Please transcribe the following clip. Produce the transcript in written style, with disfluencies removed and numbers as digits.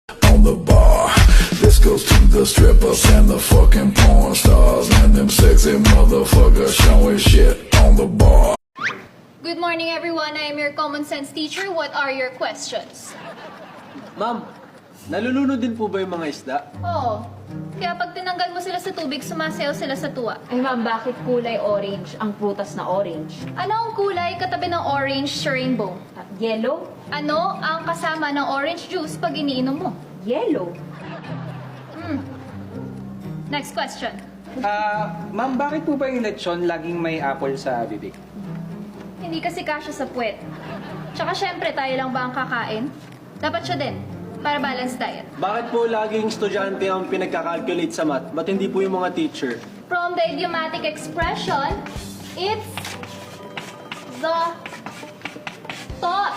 on the bar. This goes to the strippers and the fucking porn stars and them sexy motherfuckers showing shit on the bar. Good morning, everyone. I am your common sense teacher. What are your questions? Ma'am, nalulunod din po ba yung mga isda? Oo. Kaya pag tinanggal mo sila sa tubig, sumasayaw sila sa tuwa. Ay ma'am, bakit kulay orange ang prutas na orange? Ano ang kulay katabi ng orange sa rainbow? Yellow? Ano ang kasama ng orange juice pag iniinom mo? Yellow. Next question. Ma'am, bakit po ba yung lechon laging may apple sa bibig? Hindi kasi kasya sa puwet. Tsaka syempre, tayo lang ba ang kakain? Dapat siya din, para balanced diet. Bakit po laging estudyante ang pinagkakalculate sa math? Ba't hindi po yung mga teacher? From the idiomatic expression, it's the thought